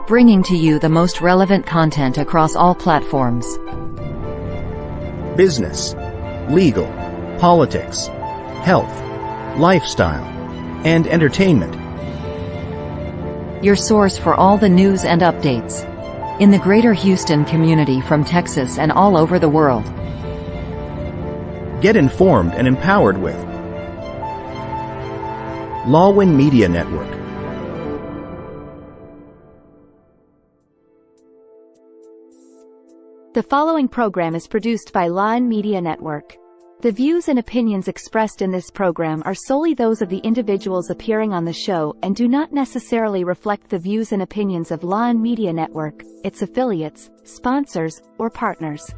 bringing to you the most relevant content across all platforms. Business, legal, politics, health, lifestyle, and entertainment. Your source for all the news and updates in the greater Houston community from Texas and all over the world. Get informed and empowered with Lawin Media Network. The following program is produced by Lawin Media Network. The views and opinions expressed in this program are solely those of the individuals appearing on the show and do not necessarily reflect the views and opinions of Lawin Media Network, its affiliates, sponsors, or partners.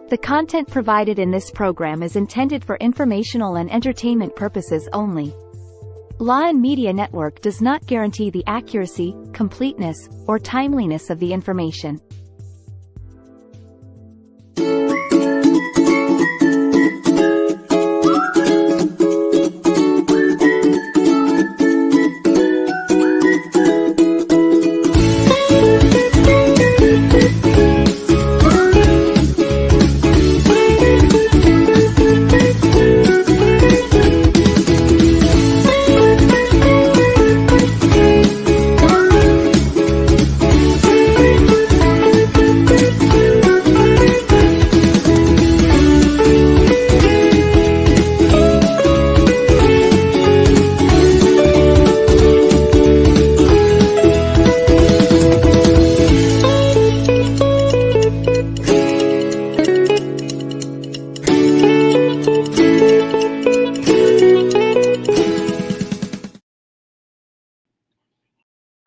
The content provided in this program is intended for informational and entertainment purposes only. Lawin Media Network does not guarantee the accuracy, completeness, or timeliness of the information.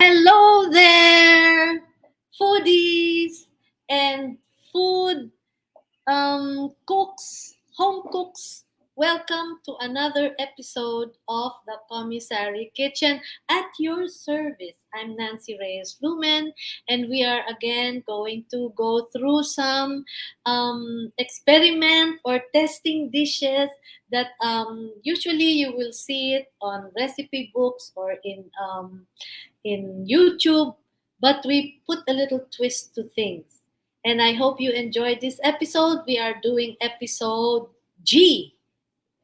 Hello there, foodies and food cooks, home cooks. Welcome to another episode of the Commissary Kitchen at your service. I'm Nancy Reyes Lumen, and we are again going to go through some experiment or testing dishes that usually you will see it on recipe books or in YouTube, but we put a little twist to things. And I hope you enjoyed this episode. We are doing episode G.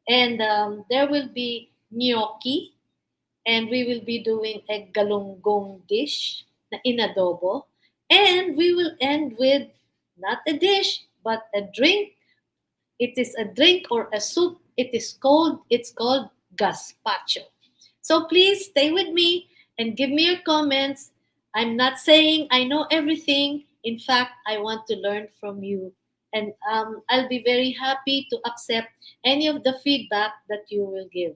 And there will be gnocchi. And we will be doing a galunggong dish in adobo. And we will end with not a dish, but a drink. It is a drink or a soup. It's called GAZPACHO. So please stay with me and give me your comments. I'm not saying I know everything. In fact, I want to learn from you. And I'll be very happy to accept any of the feedback that you will give.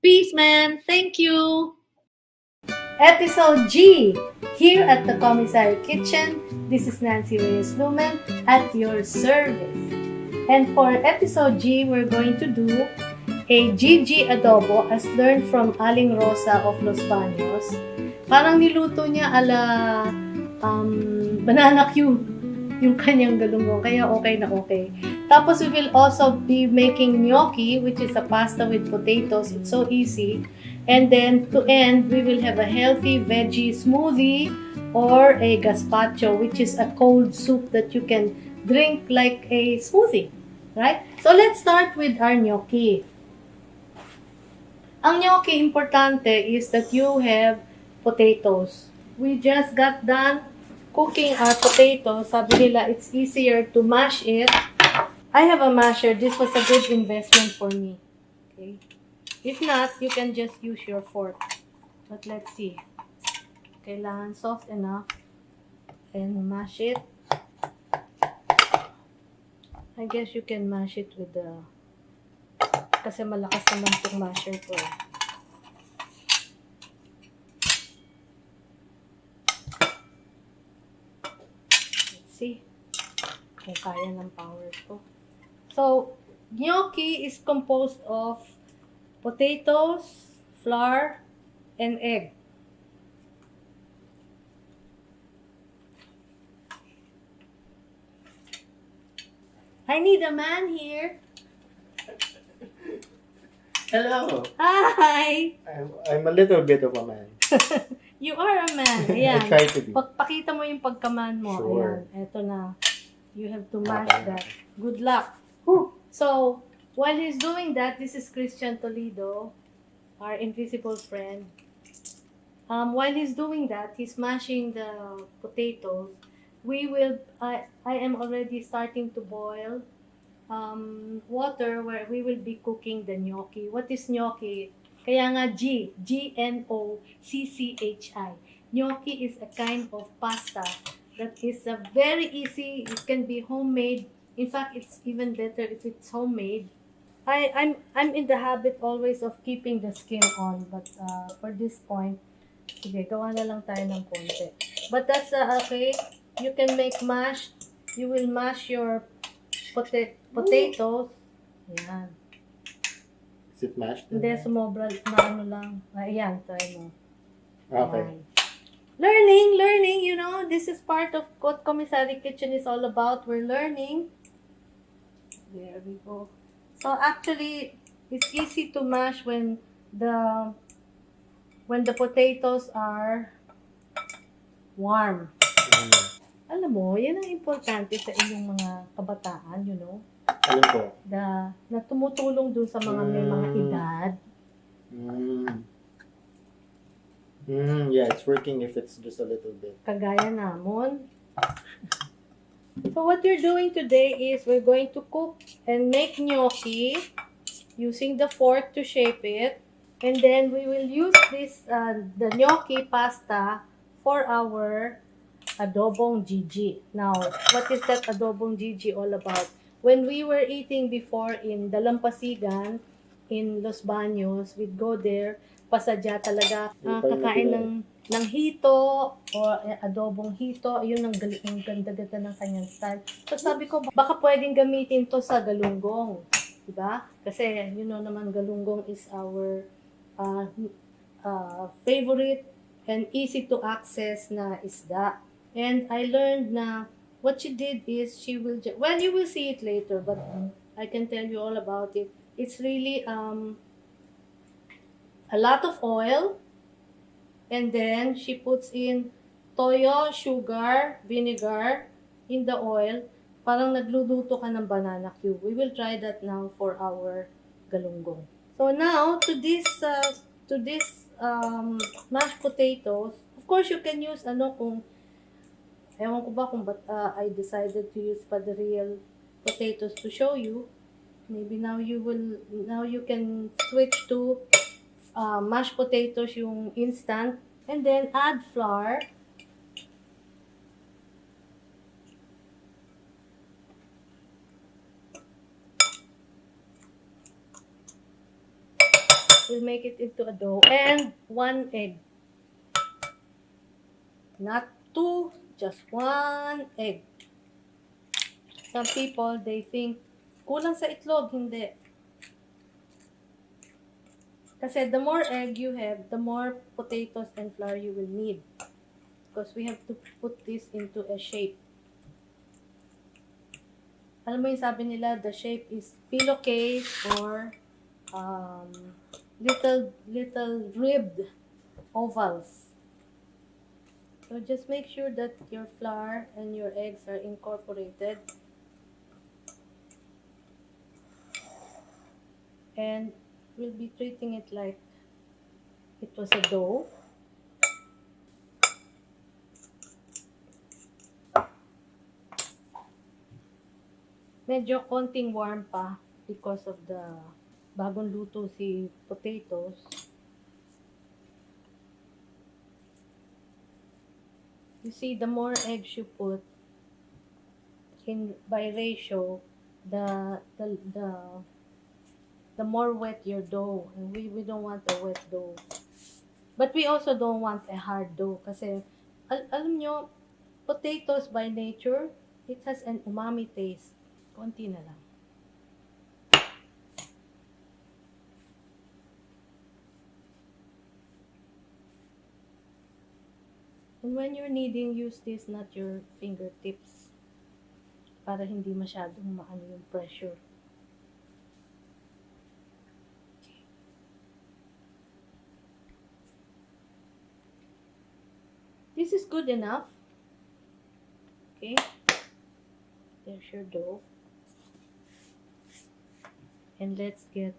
Peace, man. Thank you. Episode G, here at the Commissary Kitchen. This is Nancy Reyes Lumen at your service. And for episode G, we're going to do a GG adobo as learned from Aling Rosa of Los Baños. Parang niluto niya ala banana cube yung kanyang galunggong, kaya okay na okay. Tapos we will also be making gnocchi, which is a pasta with potatoes. It's so easy. And then to end, we will have a healthy veggie smoothie or a gazpacho, which is a cold soup that you can drink like a smoothie. Right? So let's start with our gnocchi. Ang gnocchi, importante is that you have potatoes. We just got done cooking our potatoes. Sabi nila, it's easier to mash it. I have a masher. This was a good investment for me. Okay. If not, you can just use your fork. But let's see. Kailangan soft enough. And mash it. I guess you can mash it with the... Kasi malakas naman itong masher ko. See kung kaya ng power ko. So, gnocchi is composed of potatoes, flour, and egg. I need a man here. Hello. Hi. I'm a little bit of a man. You are a man. I Ayan. try to be. Pakita mo yung pagkaman mo. Sure. Ayan. Eto na. You have to mash Okay. that. Good luck. Whew. So, while he's doing that, this is Christian Toledo, our invisible friend. While he's doing that, he's mashing the potatoes. I am already starting to boil water where we will be cooking the gnocchi. What is gnocchi? Kaya nga GNOCCHI. Gnocchi is a kind of pasta that is very easy. It can be homemade. In fact, it's even better if it's homemade. I'm in the habit always of keeping the skin on, but for this point, sige, gawa na lang tayo ng konti. But that's okay. You can make mash. You will mash your potatoes. Ayan. Is it mashed? Hindi, sumobra na ano lang. Ayan, try mo. Okay. Ayan. Learning, you know, this is part of what Commissary Kitchen is all about. We're learning. There we go. So actually, it's easy to mash when the potatoes are warm. Alam mo, yan ang importante sa inyong mga kabataan, you know. Alam ko. Na tumutulong dun sa mga may mga edad. Yeah, it's working if it's just a little bit. Kagaya namon. So what we're doing today is we're going to cook and make gnocchi using the fork to shape it. And then we will use this, the gnocchi pasta for our adobong Gigi. Now, what is that adobong Gigi all about? When we were eating before in Dalampasigan, in Los Baños, we'd go there, pasadya talaga, kakain ng hito o adobong hito. Yun ang ganda-ganda ng kanyang style. So sabi ko, baka pwedeng gamitin to sa galunggong. Diba? Kasi, you know naman, galunggong is our favorite and easy to access na isda. And I learned na what she did is she will well, you will see it later, but I can tell you all about it. It's really a lot of oil, and then she puts in toyo, sugar, vinegar in the oil. Parang nagluluto ka ng banana cube. We will try that now for our galunggong. So now to this mashed potatoes, of course you can use kung ewan ko ba kung I decided to use pa the real potatoes to show you. Maybe now you can switch to mashed potatoes, yung instant, and then add flour. We'll make it into a dough. And 1 egg. Not 2, just 1 egg. Some people, they think, kulang sa itlog. Hindi. Kasi the more egg you have, the more potatoes and flour you will need. Because we have to put this into a shape. Alam mo yung sabi nila, the shape is pillowcase or little ribbed ovals. So just make sure that your flour and your eggs are incorporated. And we'll be treating it like it was a dough. Medyo konting warm pa because of the bagong luto si potatoes. You see, the more eggs you put in by ratio, the more wet your dough. And we don't want a wet dough. But we also don't want a hard dough kasi alam nyo, potatoes by nature, it has an umami taste. Konti na lang. And when you're kneading, use this, not your fingertips. Para hindi masyadong maano yung pressure. This is good enough. Okay. There's your dough. And let's get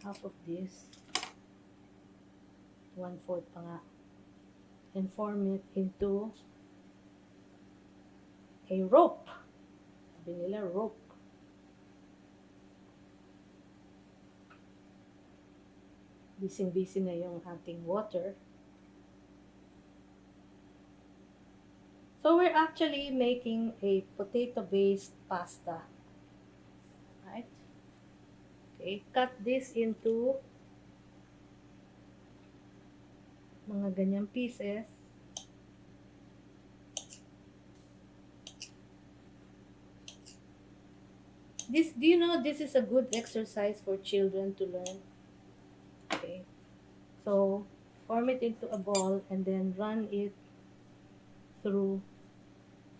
half of this. 1/4 pa nga. And form it into a rope. Sabi nila rope. Bising-busy na yung ating water. So we're actually making a potato-based pasta. Right? Okay, cut this into mga ganyang pieces. Do you know this is a good exercise for children to learn? Okay. So, form it into a ball and then run it through,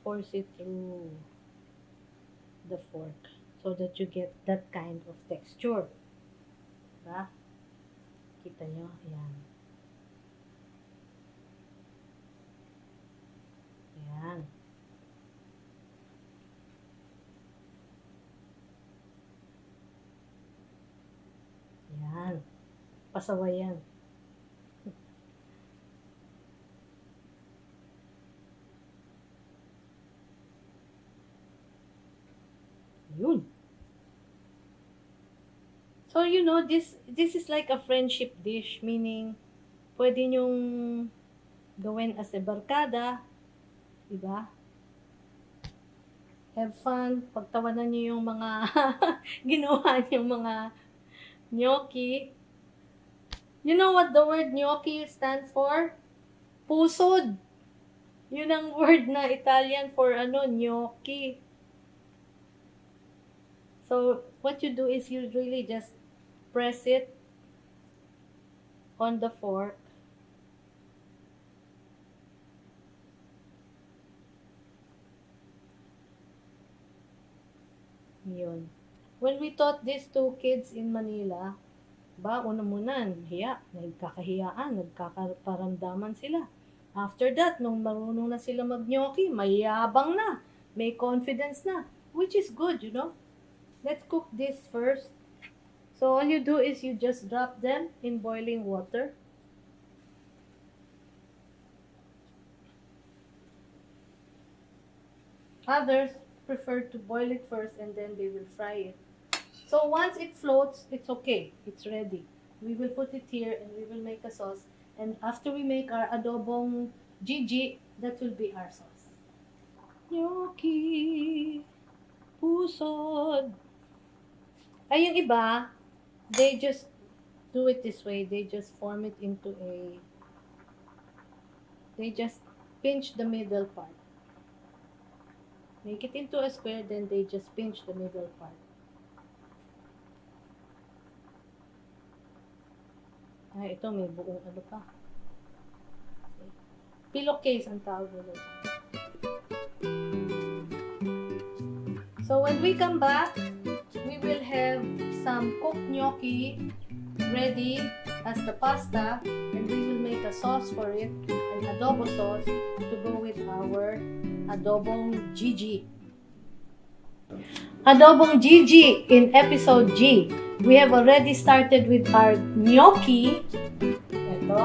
force it through the fork so that you get that kind of texture. Diba? Kita nyo? Ayan. Ayan. Ayan. Pasaway yan. Yun. So, you know, this is like a friendship dish, meaning, pwede nyong gawin as a barkada, diba? Have fun, pagtawanan nyo yung mga ginawa yung mga gnocchi. You know what the word gnocchi stands for? Pusod. Yun ang word na Italian for gnocchi. So, what you do is you really just press it on the fork. Yun. When we taught these two kids in Manila, una muna, nagkakahiyaan, nagkakaparamdaman sila. After that, nung marunong na sila mag-gnocchi, mayabang na, may confidence na, which is good, you know. Let's cook this first. So all you do is you just drop them in boiling water. Others prefer to boil it first and then they will fry it. So once it floats, it's okay. It's ready. We will put it here and we will make a sauce. And after we make our adobong GG, that will be our sauce. Gnocchi, pusod. Ay, yung iba, they just do it this way. They just form it into they just pinch the middle part. Make it into a square, then they just pinch the middle part. Ay, ito may buong pa. Pillowcase ang tawag nila. So when we come back, we will have some cooked gnocchi ready as the pasta, and we will make a sauce for it, an adobo sauce to go with our adobong GG. Adobong GG in episode G. We have already started with our gnocchi. Ito.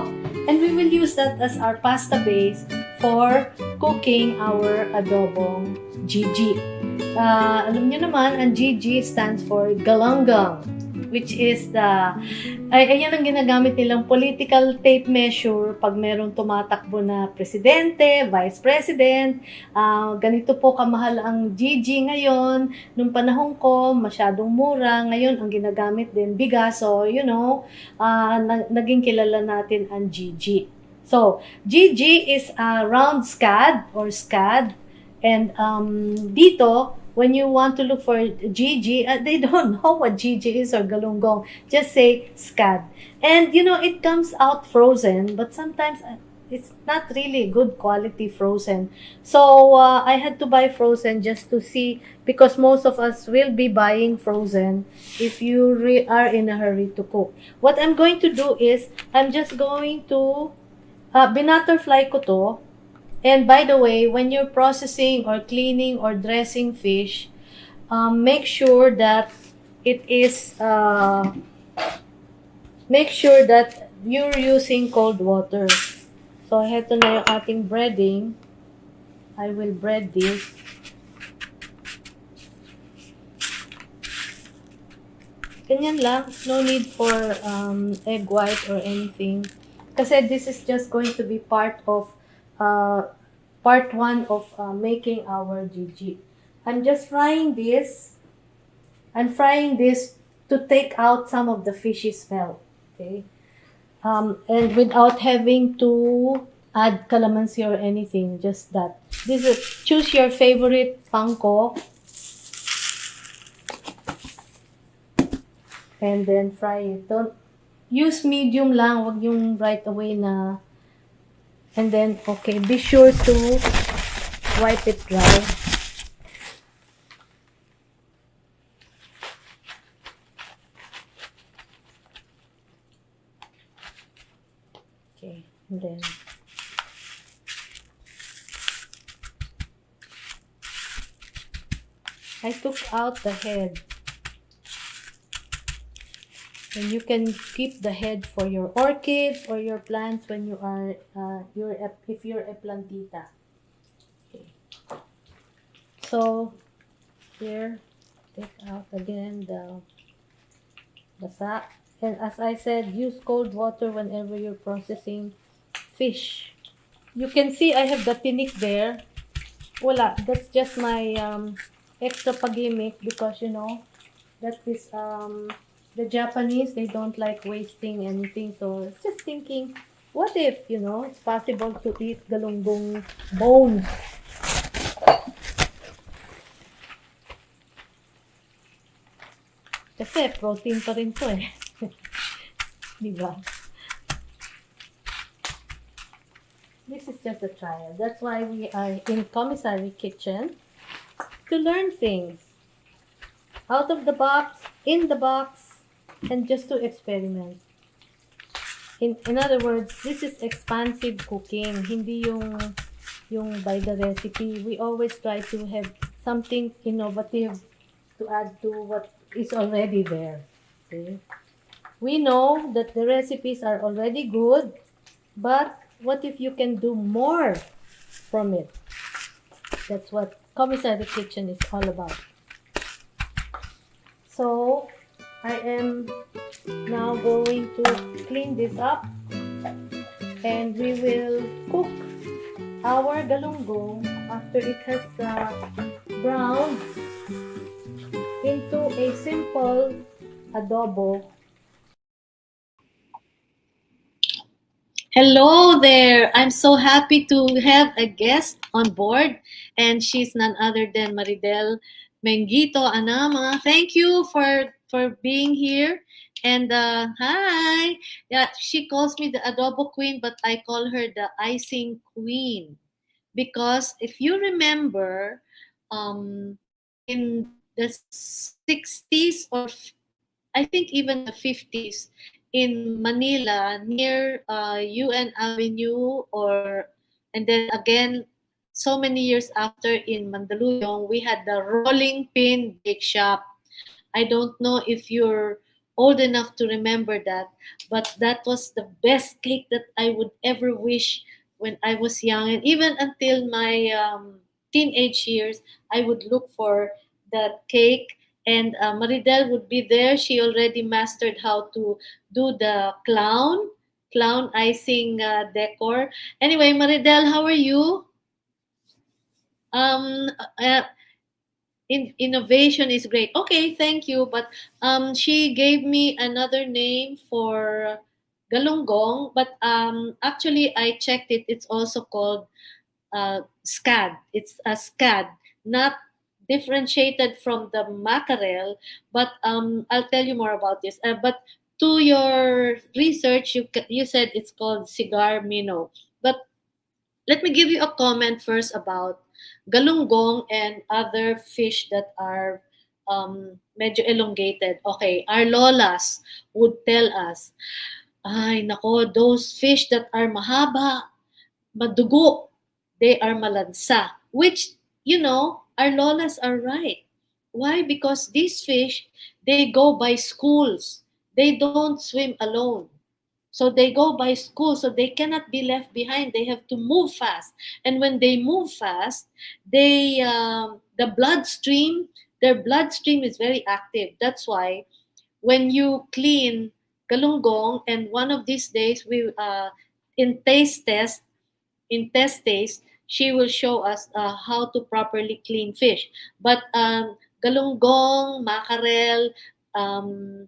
And we will use that as our pasta base for cooking our adobong GG. Alam nyo naman, ang GG stands for galunggong, which is ayan ang ginagamit nilang political tape measure pag merong tumatakbo na presidente, vice president. Ganito po kamahal ang GG ngayon. Nung panahon ko, masyadong mura. Ngayon, ang ginagamit din, bigas. So, you know, naging kilala natin ang GG. So, GG is a round scad or scad. And dito, when you want to look for GG, they don't know what GG is or galunggong. Just say scad. And, you know, it comes out frozen, but sometimes it's not really good quality frozen. So I had to buy frozen just to see, because most of us will be buying frozen if you are in a hurry to cook. What I'm going to do is I'm just going to binutterfly ko to. And by the way, when you're processing or cleaning or dressing fish, make sure that it is make sure that you're using cold water. So, heto na yung ating breading. I will bread this. Ganyan lang. No need for egg white or anything. Kasi this is just going to be part one of making our GG. I'm just frying this. I'm frying this to take out some of the fishy smell. Okay? And without having to add calamansi or anything, just that. This is, choose your favorite pangko and then fry it. Don't use medium lang, wag yung right away na. And then, okay, be sure to wipe it dry. Okay, and then I took out the head. And you can keep the head for your orchids or your plants when you are if you're a plantita. Okay. So here, take out again the basa. And as I said, use cold water whenever you're processing fish. You can see I have the tinik there. Wala, that's just my extra pagimik, because you know that is the Japanese, they don't like wasting anything. So it's just thinking, what if, you know, it's possible to eat galunggong bones. Kasi protein pa rin to eh. Diba? This is just a trial. That's why we are in Commissary kitchen, to learn things. Out of the box, in the box, and just to experiment. In other words, this is expansive cooking. Hindi yung by the recipe. We always try to have something innovative to add to what is already there. Okay? We know that the recipes are already good, but what if you can do more from it? That's what Commissary Kitchen is all about. So, I am now going to clean this up, and we will cook our galunggong after it has browned into a simple adobo. Hello there! I'm so happy to have a guest on board, and she's none other than Maridel Mengito Anama. Thank you for being here. And hi! Yeah, she calls me the adobo queen, but I call her the icing queen, because if you remember, in the 60s, or I think even the 50s, in Manila, near UN Avenue, and then again, so many years after in Mandaluyong, we had the Rolling Pin Bake Shop. I don't know if you're old enough to remember that, but that was the best cake that I would ever wish when I was young. And even until my teenage years, I would look for that cake. And Maridel would be there. She already mastered how to do the clown icing decor. Anyway, Maridel, how are you? Um, uh, innovation is great. Okay, thank you. But she gave me another name for galunggong, but actually I checked it. It's also called scad. It's a scad, not differentiated from the mackerel. But I'll tell you more about this. But to your research, you said it's called cigar minnow. But let me give you a comment first about galunggong and other fish that are medyo elongated. Okay, our lolas would tell us, ay nako, those fish that are mahaba, madugo, they are malansa. Which, our lolas are right. Why? Because these fish, they go by schools. They don't swim alone. So they go by school, so they cannot be left behind. They have to move fast, and when they move fast, the bloodstream, their bloodstream is very active. That's why when you clean galunggong, and one of these days we in taste test, she will show us how to properly clean fish. But galunggong, mackerel, um,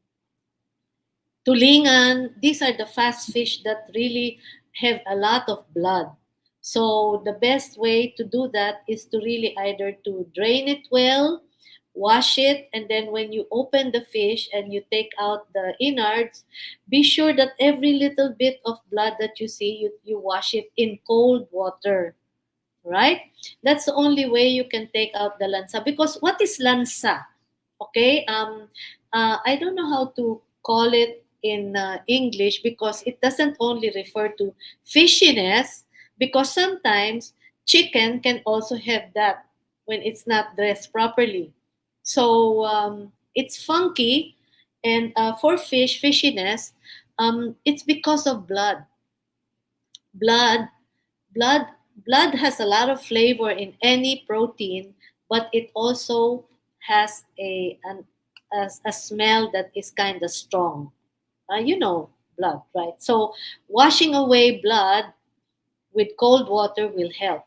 tulingan, these are the fast fish that really have a lot of blood. So the best way to do that is to really either to drain it well, wash it, and then when you open the fish and you take out the innards, be sure that every little bit of blood that you see, you wash it in cold water. Right? That's the only way you can take out the lansa. Because what is lansa? Okay, I don't know how to call it in English, because it doesn't only refer to fishiness, because sometimes chicken can also have that when it's not dressed properly. So it's funky, and for fishiness, it's because of blood. Blood, blood, blood has a lot of flavor in any protein, but it also has a smell that is kind of strong. Blood, right? So washing away blood with cold water will help,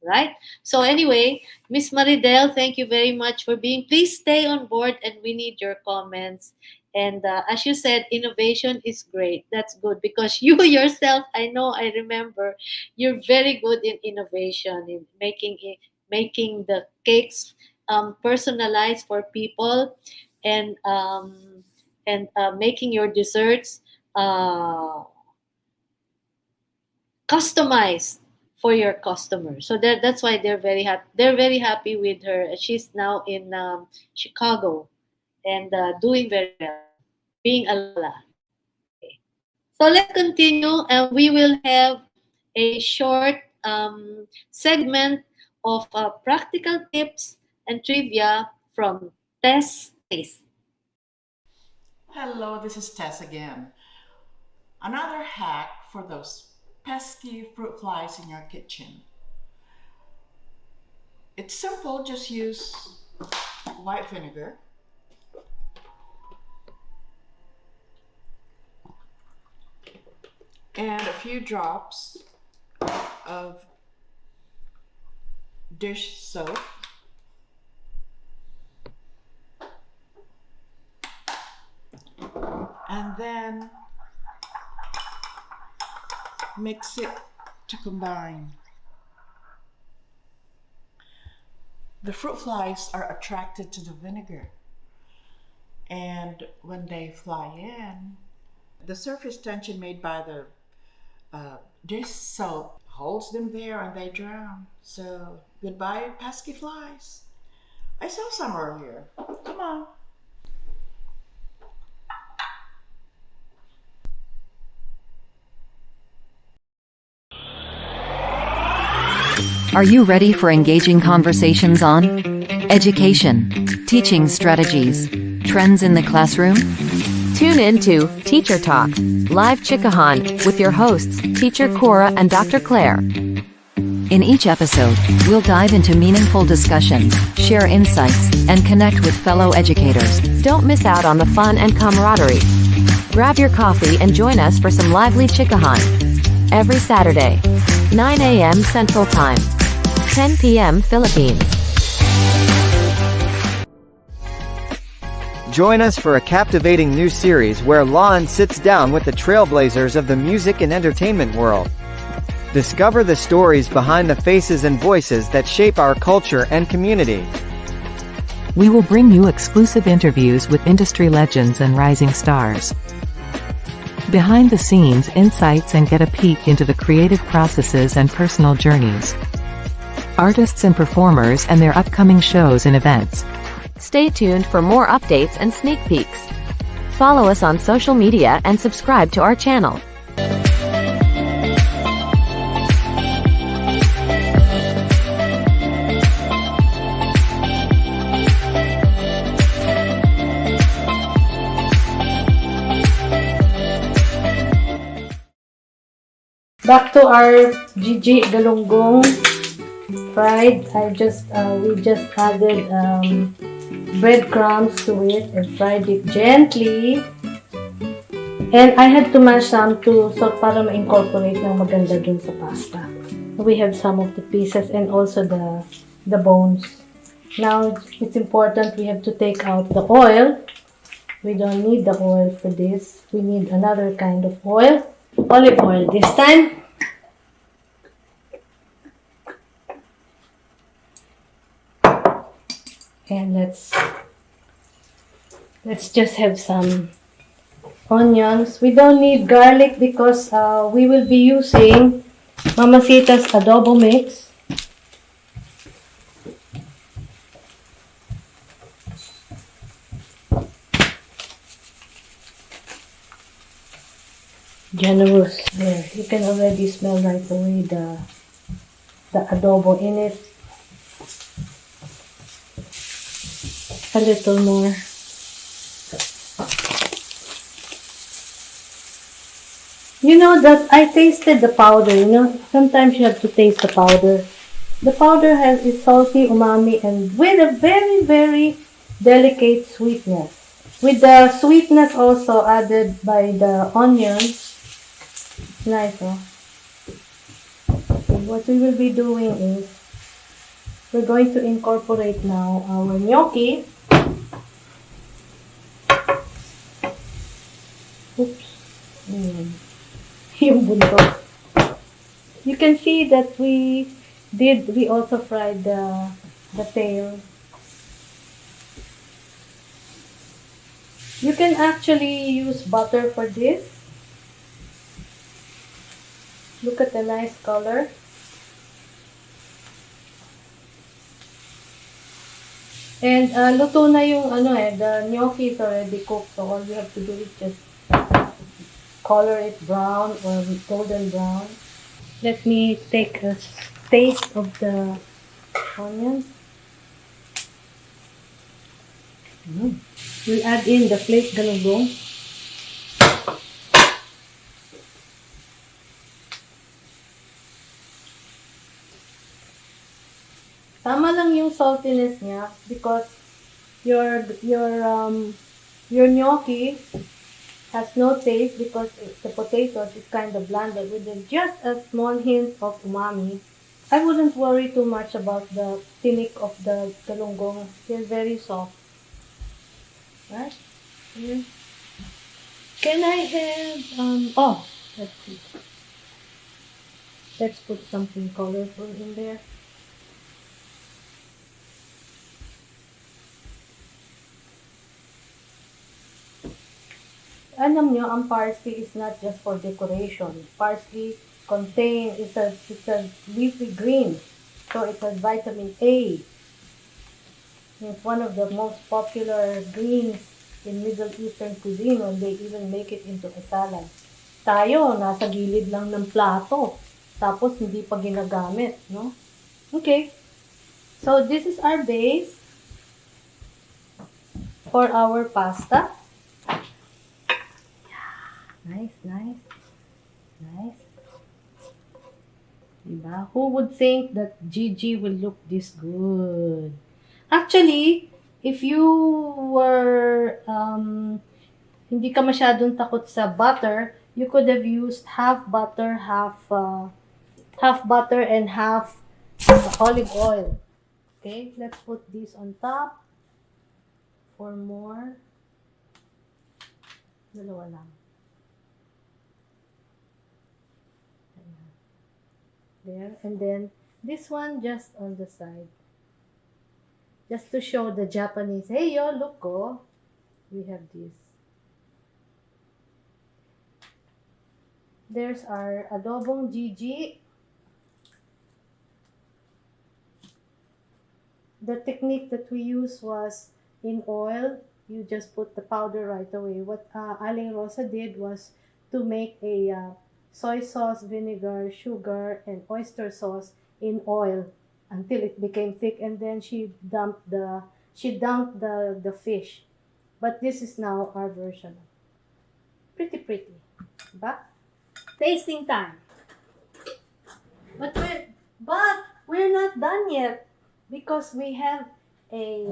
right? So anyway, Miss Maridel, thank you very much for being. Please stay on board, and we need your comments. And as you said, innovation is great. That's good, because you yourself, I remember, you're very good in innovation, in making the cakes personalized for people, and making your desserts customized for your customers. So that's why they're very happy. They're very happy with her. She's now in Chicago, and doing very well, being a Lola. Okay. So let's continue, and we will have a short segment of practical tips and trivia from Tess. Hello, this is Tess again. Another hack for those pesky fruit flies in your kitchen. It's simple, just use white vinegar, and a few drops of dish soap, and then mix it to combine. The fruit flies are attracted to the vinegar, and when they fly in, the surface tension made by the dish soap holds them there, and they drown. So goodbye pesky flies. I saw some earlier. Come on. Are you ready for engaging conversations on education, teaching strategies, trends in the classroom? Tune in to Teacher Talk, Live Chikahan, with your hosts, Teacher Cora and Dr. Claire. In each episode, we'll dive into meaningful discussions, share insights, and connect with fellow educators. Don't miss out on the fun and camaraderie. Grab your coffee and join us for some lively Chikahan. Every Saturday, 9 a.m. Central Time, 10 p.m. Philippines. Join us for a captivating new series where Lawin sits down with the trailblazers of the music and entertainment world. Discover the stories behind the faces and voices that shape our culture and community. We will bring you exclusive interviews with industry legends and rising stars. Behind the scenes insights and get a peek into the creative processes and personal journeys. Artists and performers and their upcoming shows and events. Stay tuned for more updates and sneak peeks. Follow us on social media and subscribe to our channel. Back to our galunggong fried. We just added breadcrumbs to it and fried it gently. And I had to mash some too, so para ma-incorporate ng maganda dun sa pasta. We have some of the pieces and also the bones. Now, it's important we have to take out the oil. We don't need the oil for this. We need another kind of oil. Olive oil this time. And let's just have some onions. We don't need garlic because we will be using Mamacita's adobo mix. Generous. There, you can already smell right away the adobo in it. A little more. You know that I tasted the powder, you know, sometimes you have to taste the powder. The powder has its salty umami and with a very, very delicate sweetness. With the sweetness also added by the onions. It's nice, oh. Okay, what we will be doing is we're going to incorporate now our gnocchi. Oops. Yung bundok. You can see that we also fried the tail. You can actually use butter for this. Look at the nice color. And luto na yung the gnocchi is already cooked, so all you have to do is just color it brown or golden brown. Let me take a taste of the onions. We'll add in the flake galunggong. Tama lang yung saltiness niya because your gnocchi has no taste because the potatoes is kind of blanded with just a small hint of umami. I wouldn't worry too much about the tinik of the galunggong. They're very soft. Right? Here. Can I have let's see. Let's put something colorful in there. Alam nyo, ang parsley is not just for decoration. Parsley it's a leafy green. So it has vitamin A. It's one of the most popular greens in Middle Eastern cuisine when they even make it into a salad. Tayo, nasa gilid lang ng plato. Tapos hindi pa ginagamit, no? Okay. So this is our base for our pasta. Nice. Diba? Who would think that Gigi will look this good? Actually, if you were hindi ka masyadong takot sa butter, you could have used half butter and half olive oil. Okay, let's put this on top for more. Dalawa lang. There, and then this one just on the side, just to show the Japanese, hey yo, look, oh, we have this. There's our adobong GG. The technique that we used was in oil. You just put the powder right away. What Aling Rosa did was to make a soy sauce, vinegar, sugar, and oyster sauce in oil until it became thick, and then she dunked the fish. But this is now our version. Pretty. Diba? Tasting time. But we're not done yet because we have a,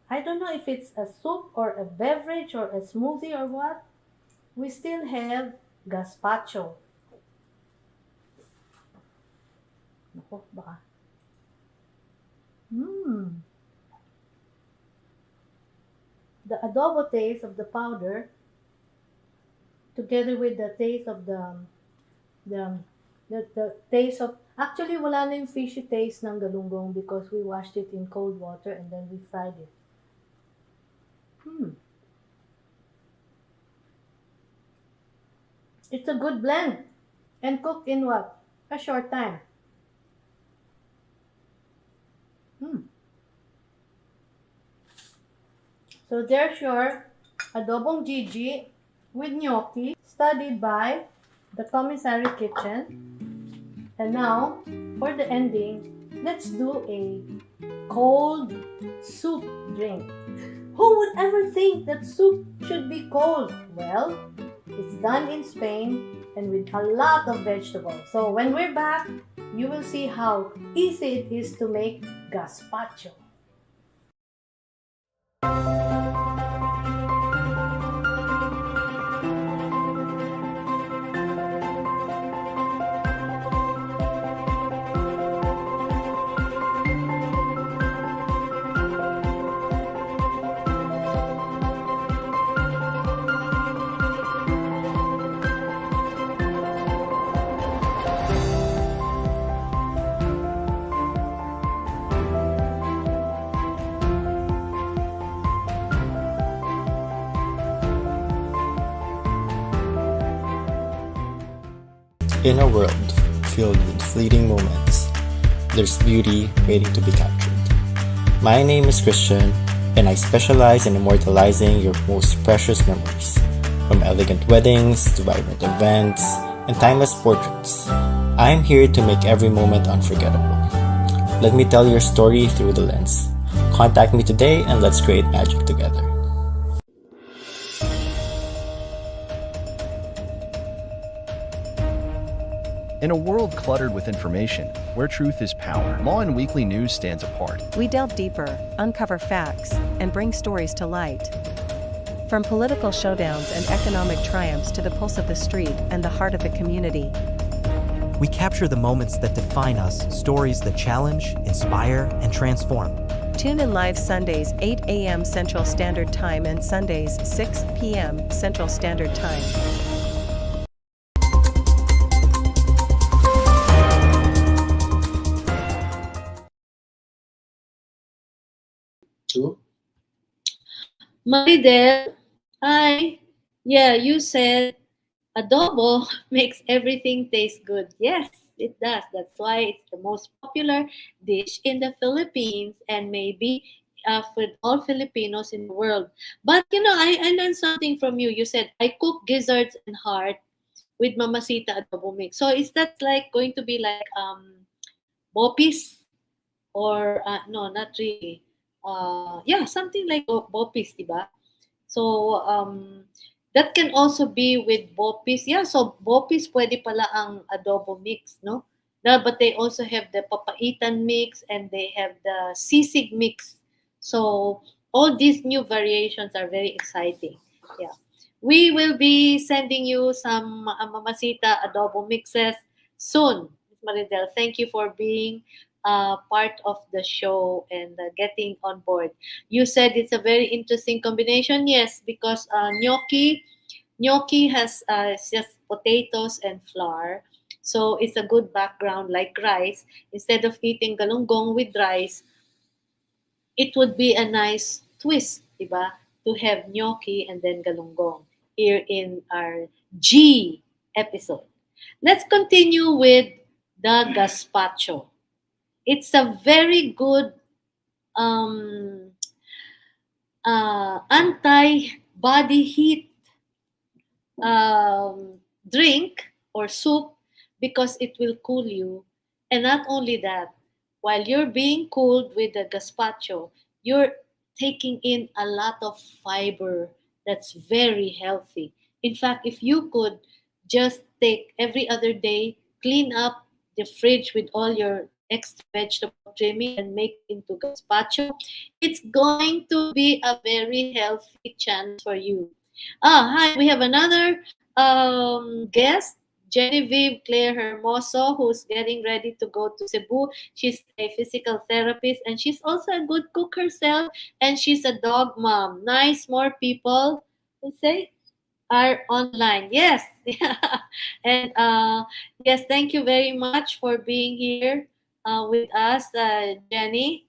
I don't know if it's a soup or a beverage or a smoothie or what. We still have gazpacho. Nako, baka. The adobo taste of the powder together with the taste of the taste of, actually wala na yung fishy taste ng galunggong because we washed it in cold water and then we fried it. It's a good blend and cooked in what? A short time. So there's your adobong Gigi with gnocchi, studied by the Commissary Kitchen. And now, for the ending, let's do a cold soup drink. Who would ever think that soup should be cold? Well, it's done in Spain and with a lot of vegetables. So when we're back, you will see how easy it is to make gazpacho. In a world filled with fleeting moments, there's beauty waiting to be captured. My name is Christian, and I specialize in immortalizing your most precious memories, from elegant weddings to vibrant events and timeless portraits. I'm here to make every moment unforgettable. Let me tell your story through the lens. Contact me today and let's create magic together. In a world cluttered with information, where truth is power, Lawin Weekly News stands apart. We delve deeper, uncover facts, and bring stories to light. From political showdowns and economic triumphs to the pulse of the street and the heart of the community. We capture the moments that define us, stories that challenge, inspire, and transform. Tune in live Sundays 8 a.m. Central Standard Time and Sundays 6 p.m. Central Standard Time. Maridel, hi. Yeah, you said adobo makes everything taste good. Yes, it does. That's why it's the most popular dish in the Philippines and maybe for all Filipinos in the world. But I learned something from you. You said I cook gizzards and heart with Mamacita adobo mix. So is that like going to be like bopis or no, not really. Yeah, something like bopis, diba? So that can also be with bopis. Yeah, so bopis pwede pala ang adobo mix, no? But they also have the papaitan mix and they have the sisig mix. So all these new variations are very exciting. Yeah. We will be sending you some Mamacita adobo mixes soon. Maridel, thank you for being part of the show and getting on board. You said it's a very interesting combination. Yes, because gnocchi has just potatoes and flour. So it's a good background like rice. Instead of eating galunggong with rice, it would be a nice twist, diba? To have gnocchi and then galunggong here in our G episode. Let's continue with the gazpacho. It's a very good um, anti-body heat drink or soup because it will cool you. And not only that, while you're being cooled with the gazpacho, you're taking in a lot of fiber that's very healthy. In fact, if you could just take every other day, clean up the fridge with all your extra vegetable trimming and make it into gazpacho, it's going to be a very healthy chance for you. Hi, we have another guest, Genevieve Claire Hermoso, who's getting ready to go to Cebu. She's a physical therapist and she's also a good cook herself, and she's a dog mom. Nice, more people who say are online. Yes. And yes, thank you very much for being here with us, Jenny.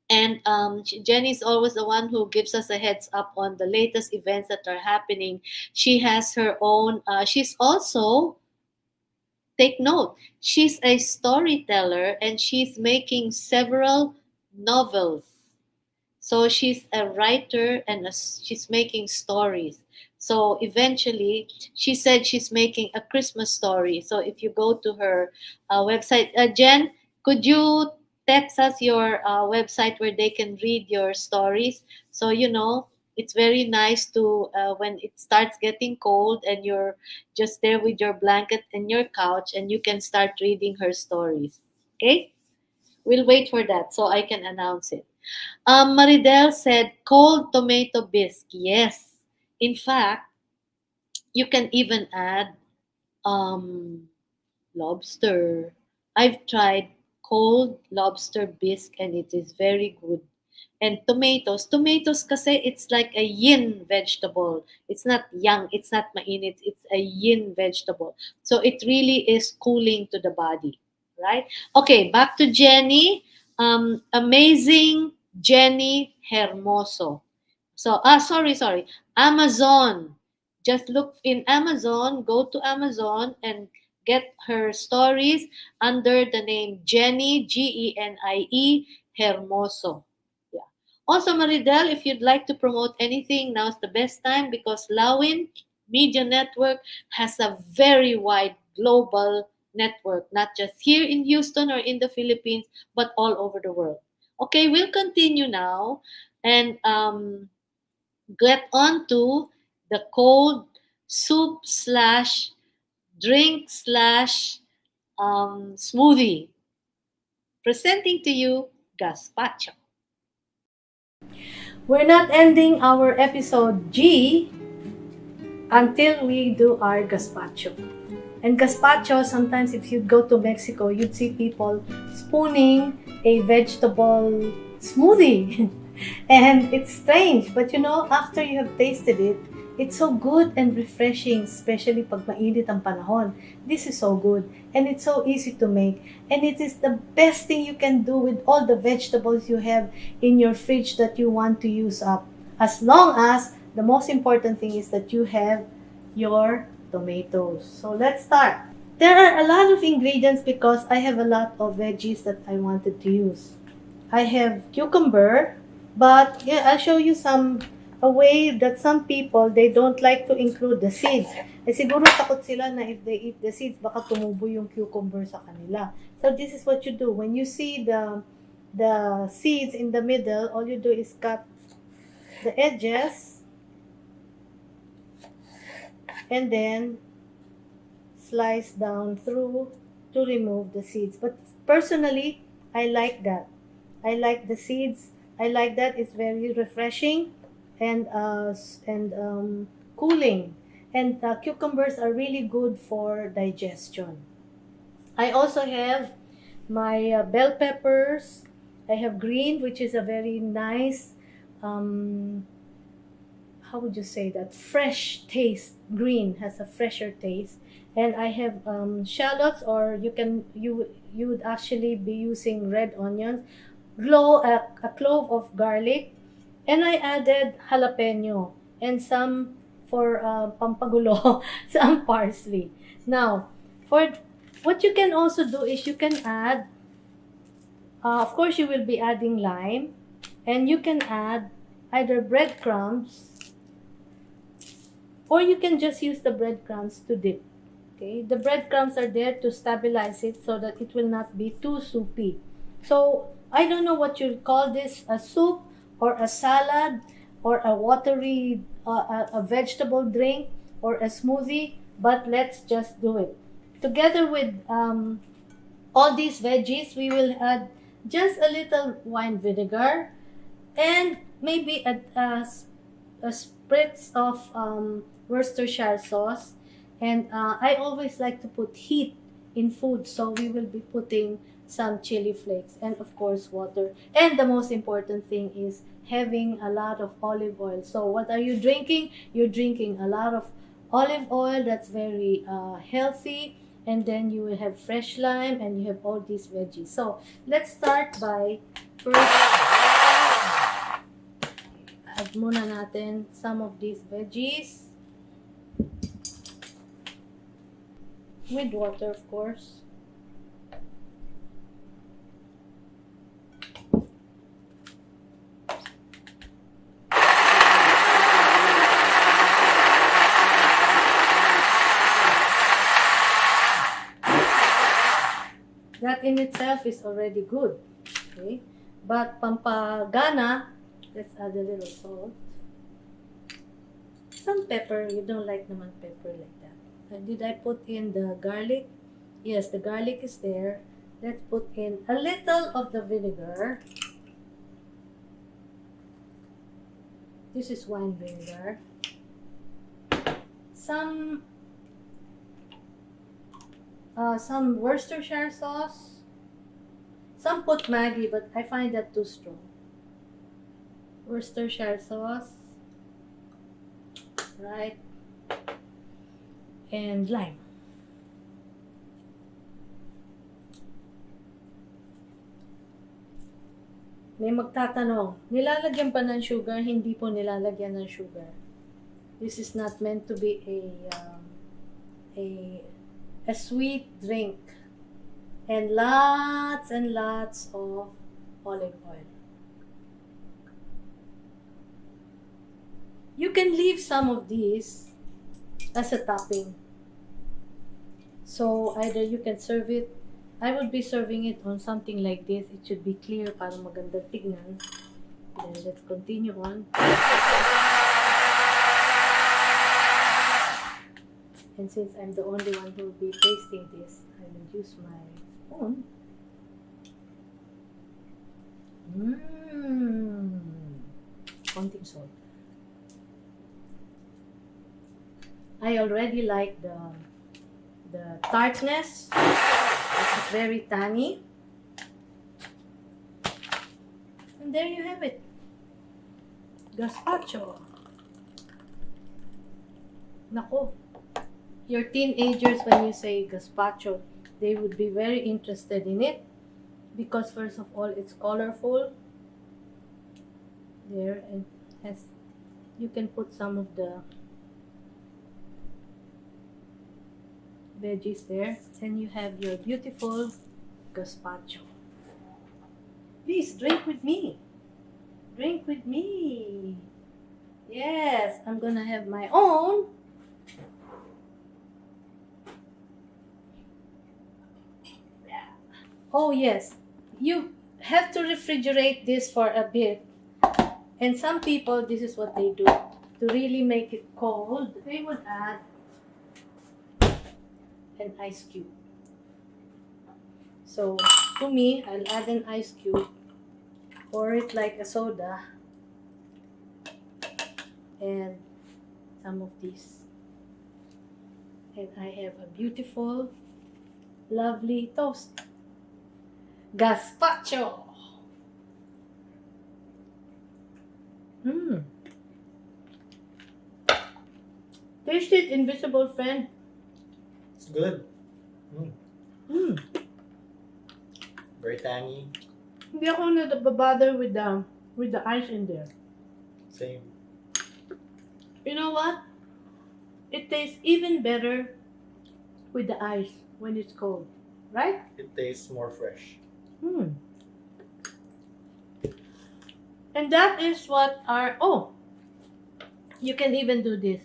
And Jenny is always the one who gives us a heads up on the latest events that are happening. She has her own, she's also, take note, she's a storyteller and she's making several novels. So she's a writer and she's making stories. So eventually, she said she's making a Christmas story. So if you go to her website, Jen, could you text us your website where they can read your stories? So it's very nice to when it starts getting cold and you're just there with your blanket and your couch and you can start reading her stories. Okay, we'll wait for that so I can announce it. Maridel said cold tomato bisque. Yes. In fact, you can even add um, lobster. I've tried cold lobster bisque and it is very good. And tomatoes. Tomatoes kasi it's like a yin vegetable. It's not yang, it's not mainit, it's a yin vegetable. So it really is cooling to the body, right? Okay, back to Jenny. Amazing Jenny Hermoso. So, sorry. Amazon. Just look in Amazon, go to Amazon and get her stories under the name Jenny, Genie, Hermoso. Yeah. Also, Maridel, if you'd like to promote anything, now's the best time because Lawin Media Network has a very wide global network, not just here in Houston or in the Philippines, but all over the world. Okay, we'll continue now and get on to the cold soup slash drink slash smoothie. Presenting to you gazpacho. We're not ending our episode G until we do our gazpacho. And gazpacho, sometimes if you go to Mexico, you'd see people spooning a vegetable smoothie. And it's strange, but after you have tasted it, it's so good and refreshing, especially pag mainit ang panahon. This is so good, and it's so easy to make. And it is the best thing you can do with all the vegetables you have in your fridge that you want to use up. As long as, the most important thing is that you have your tomatoes. So let's start. There are a lot of ingredients because I have a lot of veggies that I wanted to use. I have cucumber, but yeah, I'll show you a way that some people, they don't like to include the seeds. Siguro takot sila na if they eat the seeds, baka tumubo yung cucumber sa kanila. So this is what you do. When you see the seeds in the middle, all you do is cut the edges and then slice down through to remove the seeds. But personally, I like that. I like the seeds. I like that. It's very refreshing and cooling. And cucumbers are really good for digestion. I also have my bell peppers. I have green, which is a very nice, how would you say that? Fresh taste. Green has a fresher taste. And I have shallots, or you would actually be using red onions, a clove of garlic, and I added jalapeno and some for pampagulo some parsley. Now, for what you can also do is you can add, of course, you will be adding lime, and you can add either breadcrumbs, or you can just use the breadcrumbs to dip. Okay, the breadcrumbs are there to stabilize it so that it will not be too soupy. So I don't know what you call this, a soup or a salad or a watery a vegetable drink or a smoothie, but let's just do it. Together with all these veggies, we will add just a little wine vinegar and maybe a spritz of Worcestershire sauce. And I always like to put heat in food, so we will be putting some chili flakes and of course water. And the most important thing is having a lot of olive oil. So what are you drinking? You're drinking a lot of olive oil. That's very healthy. And then you will have fresh lime and you have all these veggies. So let's start by first add muna natin some of these veggies with water, of course. That in itself is already good, okay? But pampagana, let's add a little salt. Some pepper, you don't like naman pepper like that. Did I put in the garlic? Yes, the garlic is there. Let's put in a little of the vinegar. This is wine vinegar. Some Worcestershire sauce. Some put Maggi, but I find that too strong. Worcestershire sauce, right? And lime. May magtatanong, nilalagyan pa ng sugar? Hindi po nilalagyan ng sugar. This is not meant to be a sweet drink. And lots of olive oil. You can leave some of these as a topping. So either you can serve it, I would be serving it on something like this. It should be clear para maganda tignan. Then let's continue on. And since I'm the only one who will be tasting this, I will use my spoon. Konting salt. I already like the tartness. It's very tangy. And there you have it. Gazpacho. Nako. Your teenagers, when you say gazpacho, they would be very interested in it because first of all, it's colorful. There, and has, you can put some of the veggies there, and you have your beautiful gazpacho. Please drink with me. Drink with me. Yes, I'm gonna have my own. Oh yes, you have to refrigerate this for a bit. And some people, this is what they do. To really make it cold, they would add an ice cube. So to me, I'll add an ice cube, pour it like a soda, and some of this. And I have a beautiful, lovely toast. Gazpacho. Taste it, invisible friend. It's good. Very tangy. Hindi ako nababother with the ice in there. Same. You know what? it tastes even better with the ice when it's cold, right? It tastes more fresh. And that is what our, oh, you can even do this.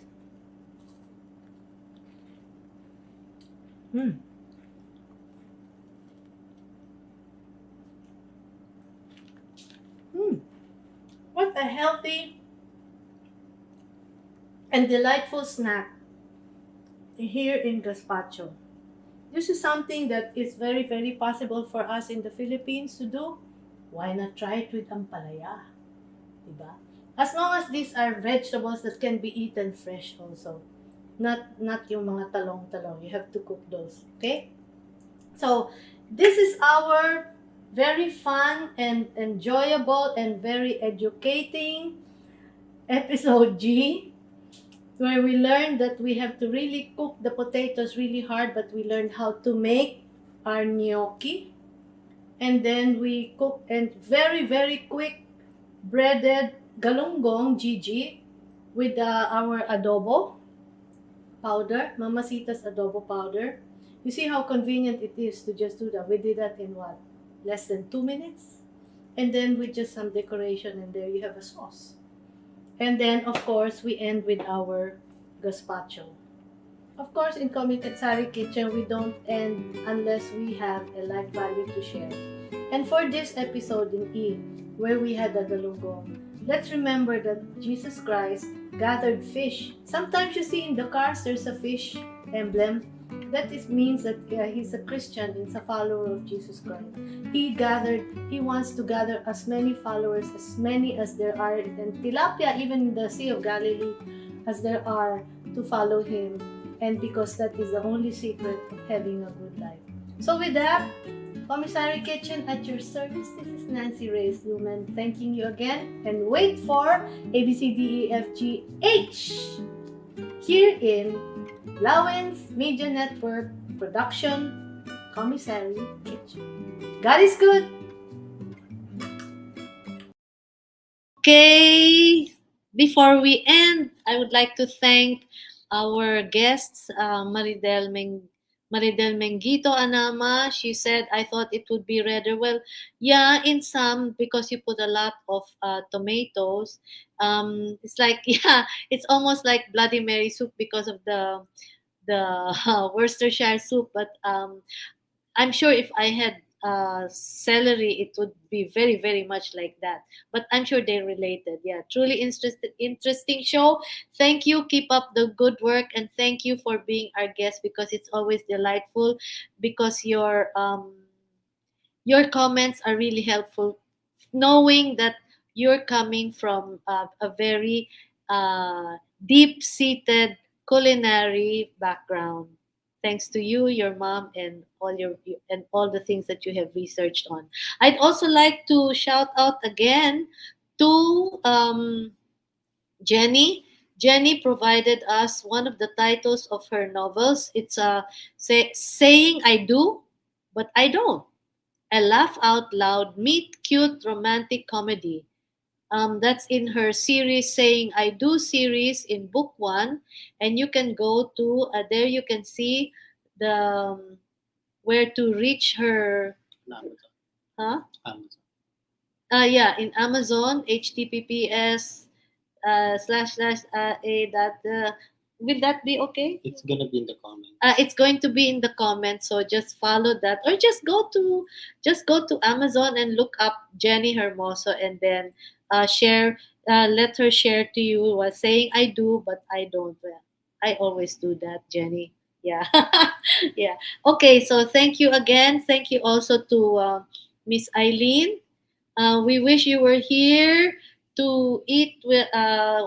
What a healthy and delightful snack here in Gazpacho. This is something that is very, very possible for us in the Philippines to do. Why not try it with ampalaya? Diba? As long as these are vegetables that can be eaten fresh also. Not yung mga talong-talong. You have to cook those. Okay? So, this is our very fun and enjoyable and very educating episode G, where we learned that we have to really cook the potatoes really hard, but we learned how to make our gnocchi. And then we cook and very, very quick breaded galunggong GG with our adobo powder, Mamacita's adobo powder. You see how convenient it is to just do that. We did that in what? Less than 2 minutes? And then with just some decoration, and there you have a sauce. And then, of course, we end with our gazpacho. Of course, in Commissary Kitchen, we don't end unless we have a life value to share. And for this episode in E, where we had the galunggong, let's remember that Jesus Christ gathered fish. Sometimes you see in the cars, there's a fish emblem. That means that he's a Christian, he's a follower of Jesus Christ. He wants to gather as many followers, as many as there are in tilapia, even in the Sea of Galilee, as there are to follow him. And because that is the only secret of having a good life. So with that, Commissary Kitchen at your service. This is Nancy Reyes Lumen, thanking you again. And wait for ABCDEFGH here in Lawin's Media Network Production, Commissary Kitchen. God is good. Okay, before we end, I would like to thank our guests, Maridel Mengito Anama. She said, I thought it would be redder. Well, yeah, in some, because you put a lot of tomatoes. It's like, yeah, it's almost like Bloody Mary soup because of the Worcestershire soup. But I'm sure if I had celery, it would be very, very much like that. But I'm sure they're related. Yeah, truly interesting show. Thank you. Keep up the good work, and thank you for being our guest, because it's always delightful. Because your comments are really helpful, knowing that you're coming from a very deep-seated culinary background. Thanks to you, your mom, and all the things that you have researched on. I'd also like to shout out again to Jenny. Jenny provided us one of the titles of her novels. It's Saying I Do, But I Don't. A laugh out loud, meet cute romantic comedy. That's in her series Saying I Do series in book 1, and you can go to there. You can see the where to reach her. Huh? Amazon. Yeah, in Amazon, https // will that be okay? It's gonna be in the comments. It's going to be in the comments, so just follow that, or just go to Amazon and look up Jenny Hermoso, and then share. Let her share to you what Saying I Do But I Don't. Well, I always do that, Jenny. Yeah, yeah. Okay, so thank you again. Thank you also to Miss Eileen. We wish you were here to eat with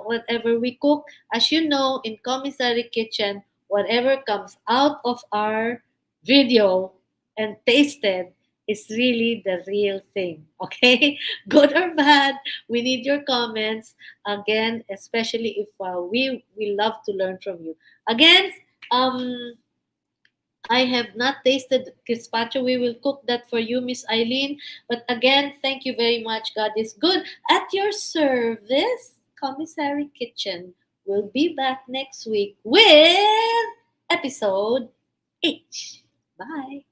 whatever we cook. As you know, in Commissary Kitchen, whatever comes out of our video and tasted is really the real thing. Okay, good or bad, we need your comments again, especially if we love to learn from you. Again, I have not tasted gazpacho. We will cook that for you, Miss Eileen. But again, thank you very much. God is good. At your service, Commissary Kitchen, We'll be back next week with episode H. Bye.